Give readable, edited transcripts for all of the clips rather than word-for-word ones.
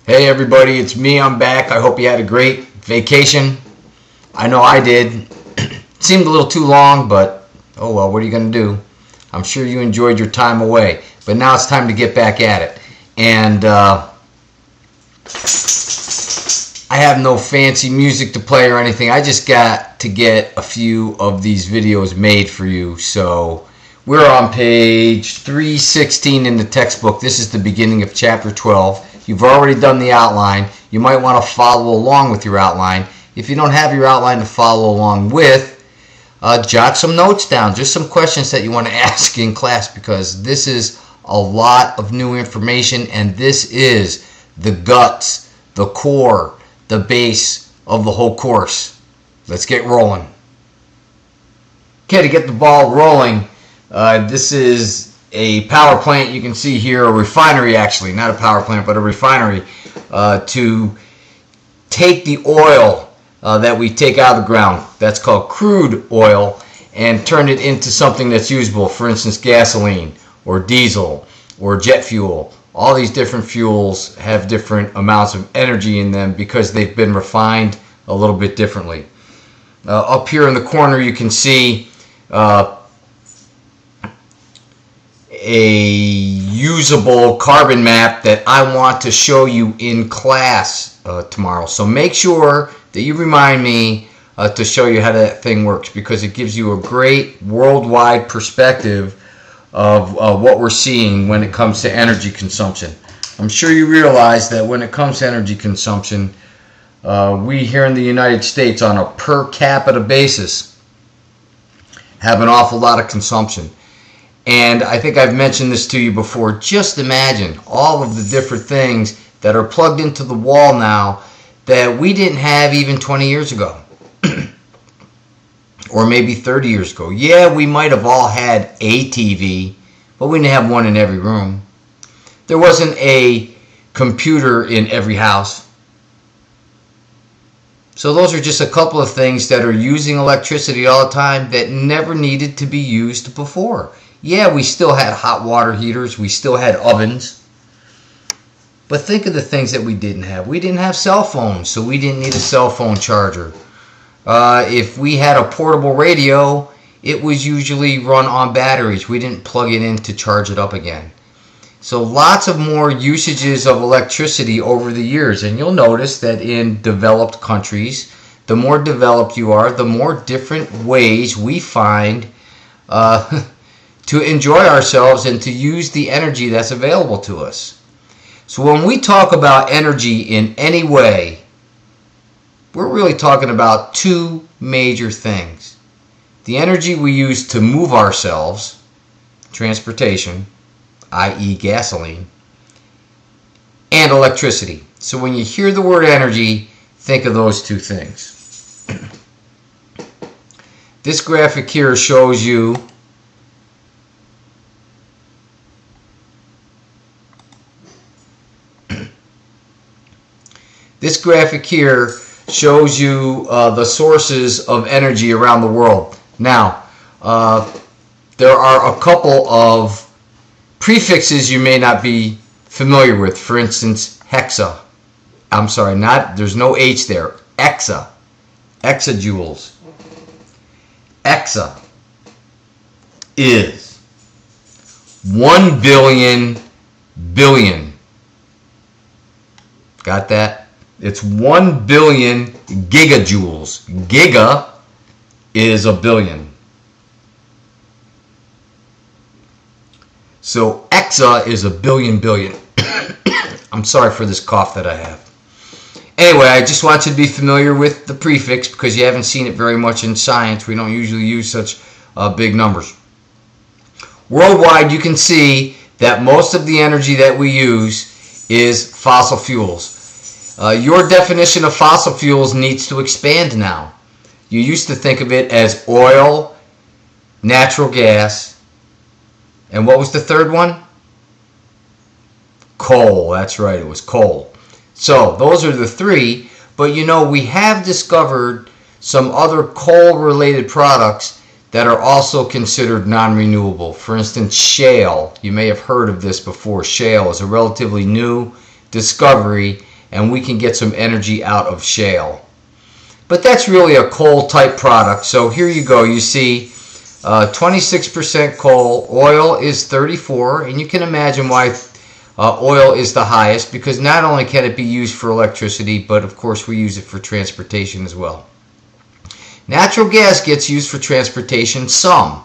Hey everybody, it's me. I'm back. I hope you had a great vacation. I know I did. Seemed a little too long, but oh well, what are you going to do? I'm sure you enjoyed your time away. But now it's time to get back at it. And I have no fancy music to play or anything. I just got to get a few of these videos made for you. So we're on page 316 in the textbook. This is the beginning of chapter 12. You've already done the outline. You might want to follow along with your outline. If you don't have your outline to follow along with, jot some notes down. Just some questions that you want to ask in class, because this is a lot of new information, and this is the guts, the core, the base of the whole course. Let's get rolling. Okay, to get the ball rolling, this is a power plant. You can see here a refinery, actually, not a power plant, but a refinery, to take the oil that we take out of the ground. That's called crude oil, and turn it into something that's usable. For instance, gasoline or diesel or jet fuel. All these different fuels have different amounts of energy in them because they've been refined a little bit differently. Up here in the corner you can see a usable carbon map that I want to show you in class tomorrow. So make sure that you remind me to show you how that thing works, because it gives you a great worldwide perspective of what we're seeing when it comes to energy consumption. I'm sure you realize that when it comes to energy consumption, we here in the United States on a per capita basis have an awful lot of consumption. And I think I've mentioned this to you before. Just imagine all of the different things that are plugged into the wall now that we didn't have even 20 years ago. Or maybe 30 years ago. Yeah, we might have all had a TV, but we didn't have one in every room. There wasn't a computer in every house. So those are just a couple of things that are using electricity all the time that never needed to be used before. Yeah, we still had hot water heaters. We still had ovens. But think of the things that we didn't have. We didn't have cell phones, so we didn't need a cell phone charger. If we had a portable radio, it was usually run on batteries. We didn't plug it in to charge it up again. So lots of more usages of electricity over the years. And you'll notice that in developed countries, the more developed you are, the more different ways we find to enjoy ourselves and to use the energy that's available to us. So when we talk about energy in any way, we're really talking about two major things. The energy we use to move ourselves, transportation, i.e. gasoline, and electricity. So when you hear the word energy, think of those two things. This graphic here shows you This graphic here shows you the sources of energy around the world. Now, there are a couple of prefixes you may not be familiar with. For instance, hexa. I'm sorry, there's no H there. Exa. Exajoules. Exa is 1 billion billion. Got that? It's 1 billion gigajoules. Giga is a billion. So exa is a billion billion. I'm sorry for this cough that I have. Anyway, I just want you to be familiar with the prefix because you haven't seen it very much in science. We don't usually use such big numbers. Worldwide, you can see that most of the energy that we use is fossil fuels. Your definition of fossil fuels needs to expand now. You used to think of it as oil, natural gas, and what was the third one? Coal. That's right, it was coal. So those are the three, but you know, we have discovered some other coal-related products that are also considered non-renewable. For instance, shale. You may have heard of this before. Shale is a relatively new discovery, and we can get some energy out of shale. But that's really a coal type product. So here you go. You see 26% coal. Oil is 34%. And you can imagine why oil is the highest, because not only can it be used for electricity, but of course we use it for transportation as well. Natural gas gets used for transportation some,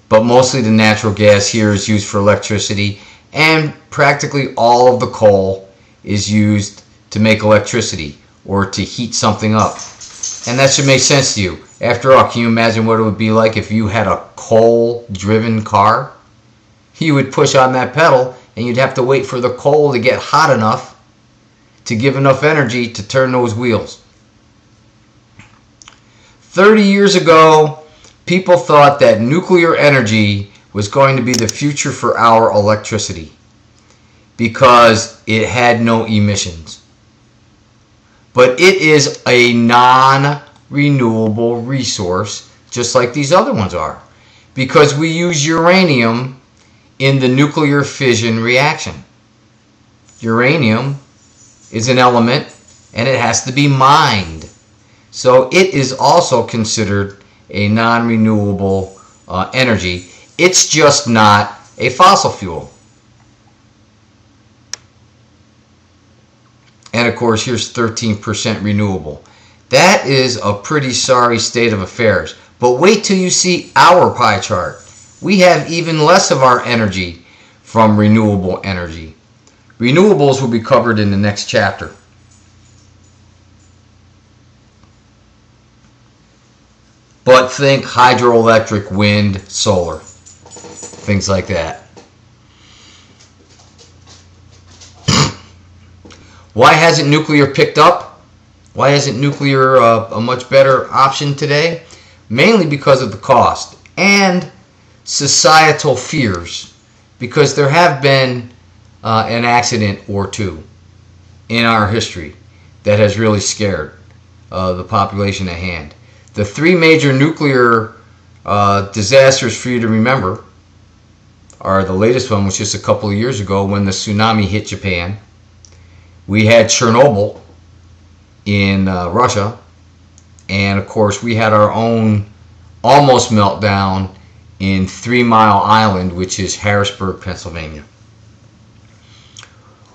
but mostly the natural gas here is used for electricity, and practically all of the coal is used to make electricity or to heat something up. And that should make sense to you. After all, can you imagine what it would be like if you had a coal-driven car? You would push on that pedal and you'd have to wait for the coal to get hot enough to give enough energy to turn those wheels. 30 years ago, people thought that nuclear energy was going to be the future for our electricity because it had no emissions. But it is a non-renewable resource, just like these other ones are, because we use uranium in the nuclear fission reaction. Uranium is an element and it has to be mined. So it is also considered a non-renewable energy. It's just not a fossil fuel. And of course, here's 13% renewable. That is a pretty sorry state of affairs. But wait till you see our pie chart. We have even less of our energy from renewable energy. Renewables will be covered in the next chapter. But think hydroelectric, wind, solar, things like that. Why hasn't nuclear picked up? Why isn't nuclear a much better option today? Mainly because of the cost and societal fears, because there have been an accident or two in our history that has really scared the population at hand. The three major nuclear disasters for you to remember are the latest one, which is a couple of years ago when the tsunami hit Japan. We had Chernobyl in Russia. And of course, we had our own almost meltdown in 3 Mile Island, which is Harrisburg, Pennsylvania.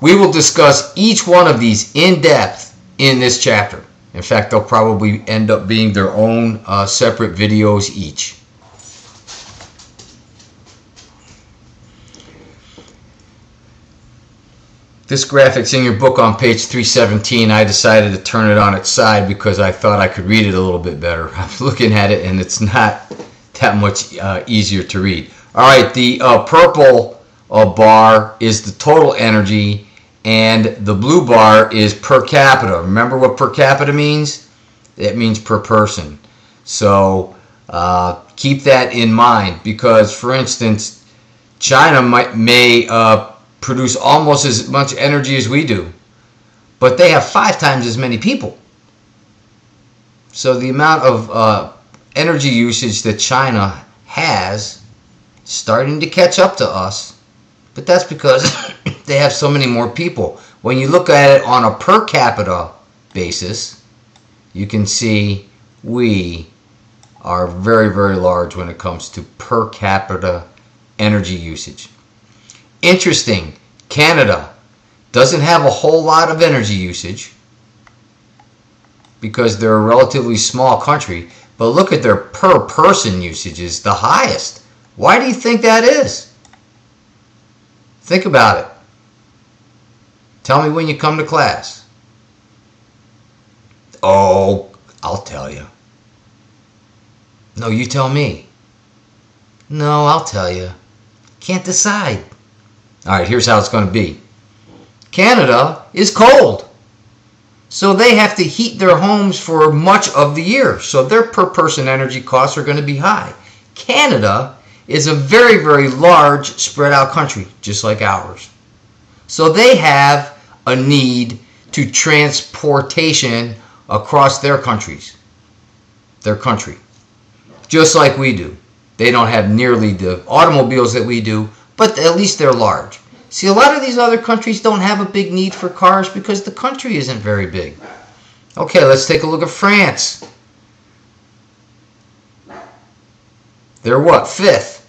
We will discuss each one of these in depth in this chapter. In fact, they'll probably end up being their own separate videos each. This graphic's in your book on page 317. I decided to turn it on its side because I thought I could read it a little bit better. I'm looking at it and it's not that much easier to read. All right, the purple bar is the total energy, and the blue bar is per capita. Remember what per capita means? It means per person. So keep that in mind, because, for instance, China may produce almost as much energy as we do, but they have 5 times as many people. So the amount of energy usage that China has starting to catch up to us, but that's because they have so many more people. When you look at it on a per capita basis, you can see we are very, very large when it comes to per capita energy usage. Interesting, Canada doesn't have a whole lot of energy usage because they're a relatively small country, but look at their per person usage is the highest. Why do you think that is? Think about it. Tell me when you come to class. Oh, I'll tell you. No, you tell me. No, I'll tell you. Can't decide. All right, here's how it's going to be. Canada is cold, so they have to heat their homes for much of the year, so their per person energy costs are going to be high. Canada is a very, very large spread out country, just like ours. So they have a need to transportation across their country, just like we do. They don't have nearly the automobiles that we do, but at least they're large. See, a lot of these other countries don't have a big need for cars because the country isn't very big. Okay, let's take a look at France. They're what? 5th.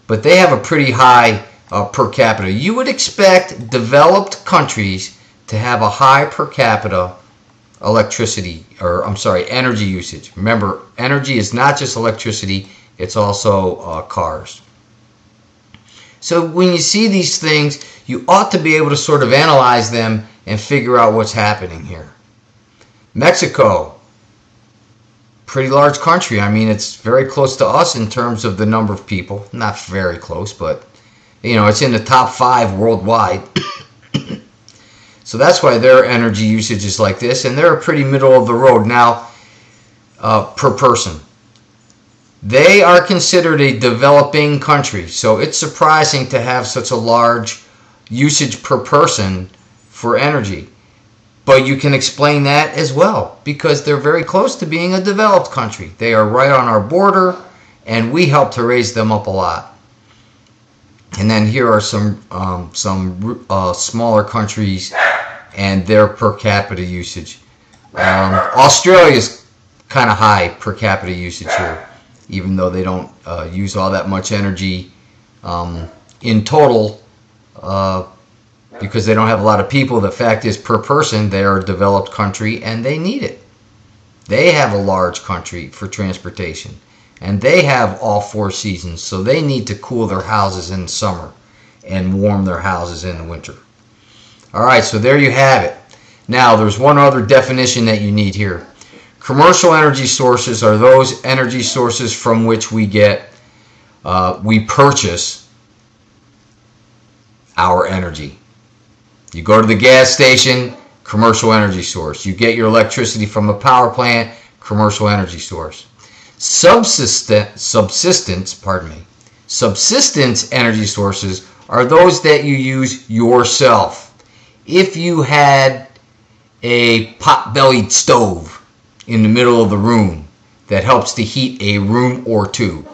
But they have a pretty high per capita. You would expect developed countries to have a high per capita energy usage. Remember, energy is not just electricity, it's also cars. So when you see these things, you ought to be able to sort of analyze them and figure out what's happening here. Mexico, pretty large country. I mean, it's very close to us in terms of the number of people. Not very close, but it's in the top 5 worldwide. So that's why their energy usage is like this, and they're a pretty middle of the road now per person. They are considered a developing country, so it's surprising to have such a large usage per person for energy. But you can explain that as well, because they're very close to being a developed country. They are right on our border, and we help to raise them up a lot. And then here are some smaller countries and their per capita usage. Australia's kind of high per capita usage here, even though they don't use all that much energy in total because they don't have a lot of people. The fact is, per person, they are a developed country and they need it. They have a large country for transportation, and they have all 4 seasons, so they need to cool their houses in the summer and warm their houses in the winter. All right, so there you have it. Now, there's one other definition that you need here. Commercial energy sources are those energy sources from which we purchase our energy. You go to the gas station, commercial energy source. You get your electricity from a power plant, commercial energy source. Subsistence energy sources are those that you use yourself. If you had a pot-bellied stove in the middle of the room that helps to heat a room or two,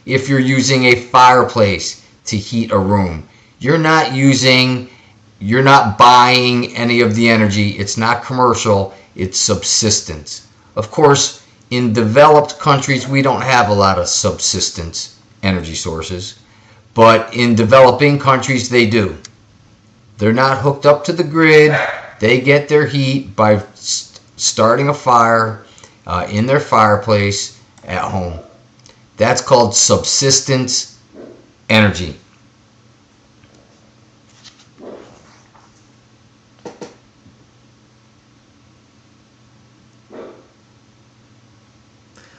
if you're using a fireplace to heat a room, you're not buying any of the energy. It's not commercial, it's subsistence. Of course, in developed countries, we don't have a lot of subsistence energy sources, but in developing countries, they do. They're not hooked up to the grid. They get their heat by starting a fire in their fireplace at home. That's called subsistence energy.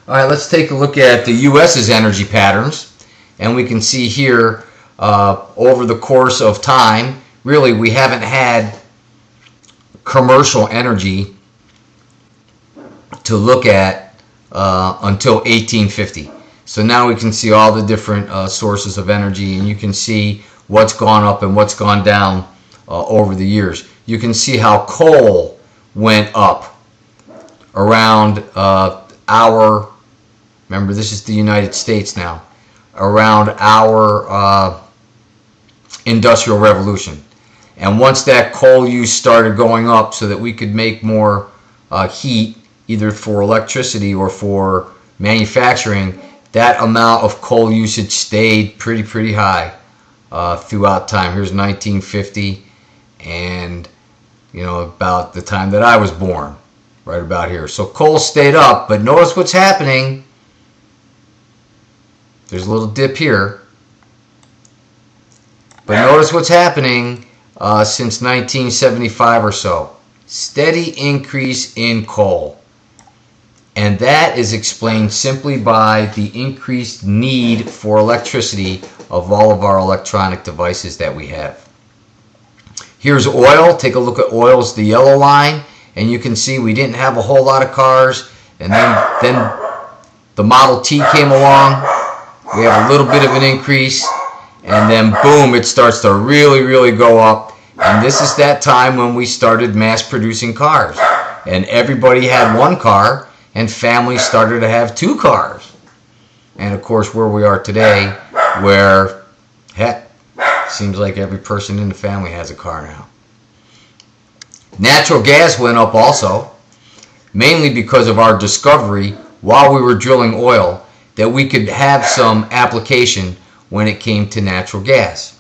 All right, let's take a look at the U.S.'s energy patterns. And we can see here over the course of time, really we haven't had commercial energy to look at until 1850. So now we can see all the different sources of energy, and you can see what's gone up and what's gone down over the years. You can see how coal went up around remember this is the United States now, around our Industrial Revolution. And once that coal use started going up so that we could make more heat, either for electricity or for manufacturing, that amount of coal usage stayed pretty high throughout time. Here's 1950, and about the time that I was born, right about here. So coal stayed up, but notice what's happening. There's a little dip here, but notice what's happening since 1975 or so. Steady increase in coal. And that is explained simply by the increased need for electricity of all of our electronic devices that we have. Here's oil. Take a look at oil. It's the yellow line. And you can see we didn't have a whole lot of cars. And then the Model T came along. We have a little bit of an increase. And then boom, it starts to really go up. And this is that time when we started mass producing cars. And everybody had one car. And families started to have 2 cars. And of course, where we are today, where, heck, Seems like every person in the family has a car now. Natural gas went up also, mainly because of our discovery while we were drilling oil that we could have some application when it came to natural gas.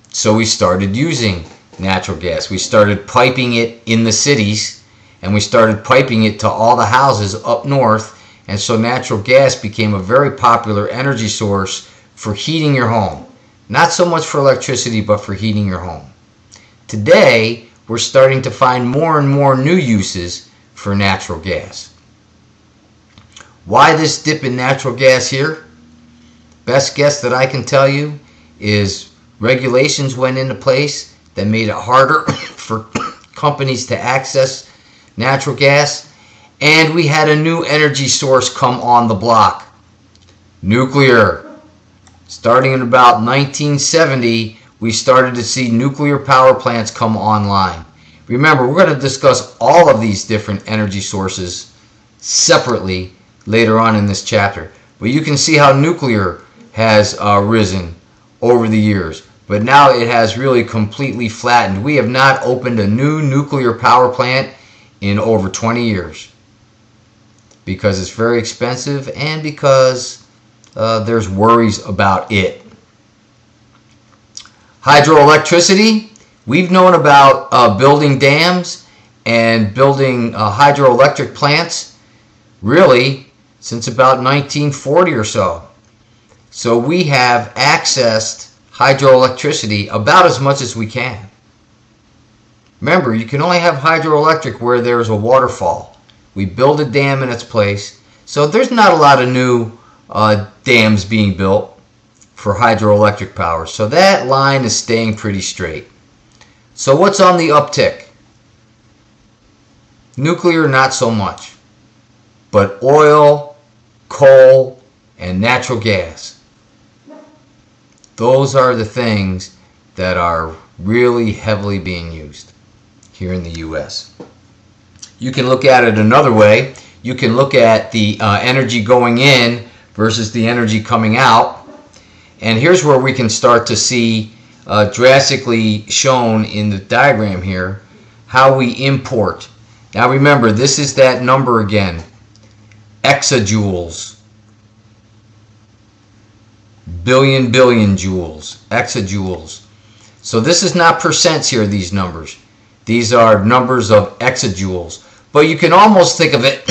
So we started using natural gas. We started piping it in the cities, and we started piping it to all the houses up north. And so natural gas became a very popular energy source for heating your home. Not so much for electricity, but for heating your home. Today, we're starting to find more and more new uses for natural gas. Why this dip in natural gas here? Best guess that I can tell you is regulations went into place that made it harder for companies to access natural gas, and we had a new energy source come on the block. Nuclear. Starting in about 1970, we started to see nuclear power plants come online. Remember, we're going to discuss all of these different energy sources separately later on in this chapter. But you can see how nuclear has risen over the years. But now it has really completely flattened. We have not opened a new nuclear power plant in over 20 years. Because it's very expensive and because there's worries about it. Hydroelectricity. We've known about building dams and building hydroelectric plants really since about 1940 or so. So we have accessed hydroelectricity about as much as we can. Remember, you can only have hydroelectric where there's a waterfall. We build a dam in its place. So there's not a lot of new dams being built for hydroelectric power. So that line is staying pretty straight. So what's on the uptick? Nuclear, not so much. But oil, coal, and natural gas. Those are the things that are really heavily being used here in the U.S. You can look at it another way. You can look at the energy going in versus the energy coming out. And here's where we can start to see drastically shown in the diagram here how we import. Now remember, this is that number again, exajoules. Billion joules, exajoules. So this is not percents here, these numbers. These are numbers of exajoules. But you can almost think of it,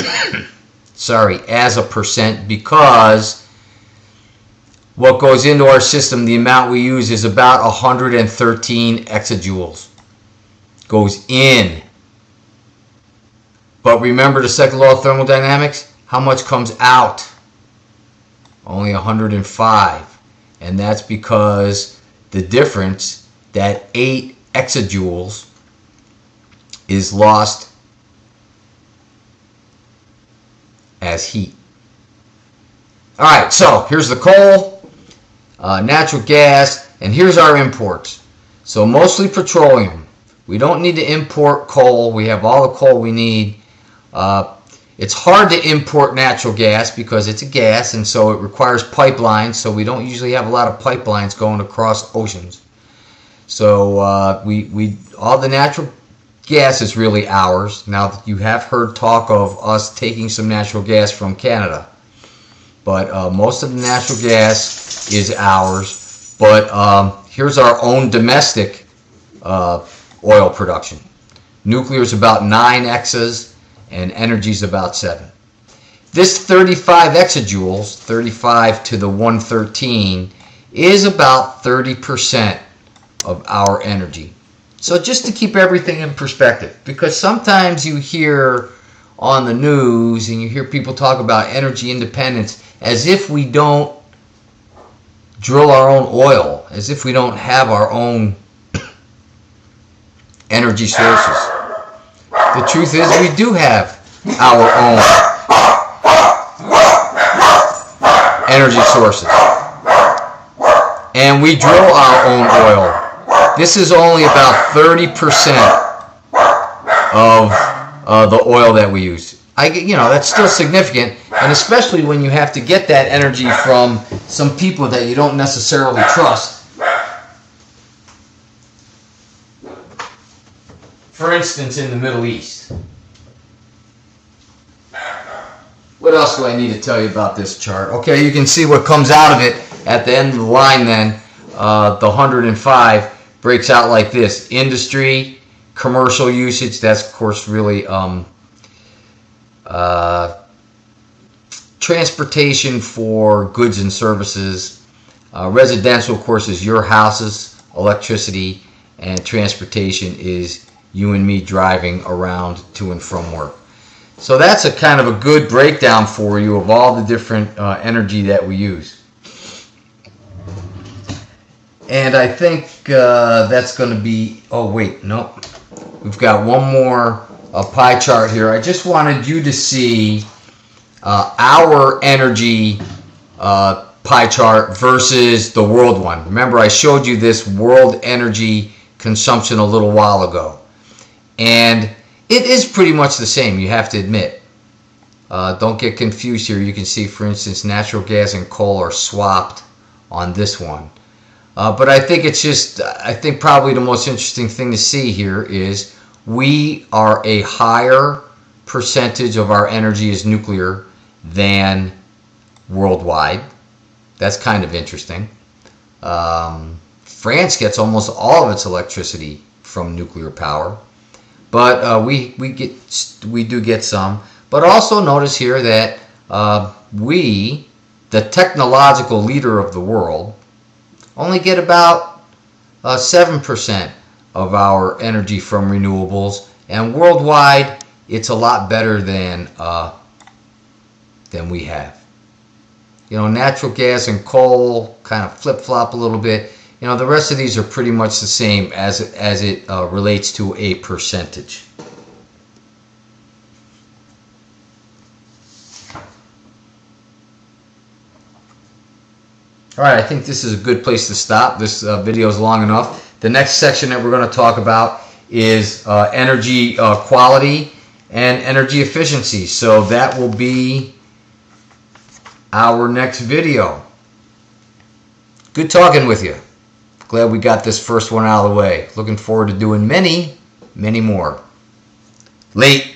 as a percent, because what goes into our system, the amount we use is about 113 exajoules. Goes in. But remember the second law of thermodynamics? How much comes out? Only 105. And that's because the difference, that 8 exajoules, is lost as heat. Alright, so here's the coal, natural gas, and here's our imports. So mostly petroleum. We don't need to import coal. We have all the coal we need. It's hard to import natural gas because it's a gas, and so it requires pipelines, so we don't usually have a lot of pipelines going across oceans. So all the natural gas is really ours. Now, you have heard talk of us taking some natural gas from Canada, but most of the natural gas is ours. But here's our own domestic oil production. Nuclear is about 9 exas, and energy is about 7. This 35 exajoules, 35 to the 113, is about 30% of our energy. So just to keep everything in perspective, because sometimes you hear on the news and you hear people talk about energy independence as if we don't drill our own oil, as if we don't have our own energy sources. The truth is we do have our own energy sources. And we drill our own oil. This is only about 30% of the oil that we use. That's still significant, And especially when you have to get that energy from some people that you don't necessarily trust. For instance, in the Middle East. What else do I need to tell you about this chart? Okay, you can see what comes out of it at the end of the line then. The 105 breaks out like this. Industry, commercial usage, that's of course really transportation for goods and services. Residential, of course, is your houses, electricity, and transportation is you and me driving around to and from work. So that's a kind of a good breakdown for you of all the different energy that we use. And I think that's going to be, oh wait, nope. We've got one more pie chart here. I just wanted you to see our energy pie chart versus the world one. Remember, I showed you this world energy consumption a little while ago. And it is pretty much the same, you have to admit. Don't get confused here. You can see, for instance, natural gas and coal are swapped on this one. But I think it's just, I think probably the most interesting thing to see here is we are a higher percentage of our energy is nuclear than worldwide. That's kind of interesting. France gets almost all of its electricity from nuclear power. But we do get some. But also notice here that we, the technological leader of the world, only get about 7% of our energy from renewables, and worldwide it's a lot better than we have. You know, natural gas and coal kind of flip-flop a little bit. You know, the rest of these are pretty much the same as it relates to a percentage. All right, I think this is a good place to stop. This video is long enough. The next section that we're going to talk about is energy quality and energy efficiency. So that will be our next video. Good talking with you. Glad we got this first one out of the way. Looking forward to doing many, many more. Late.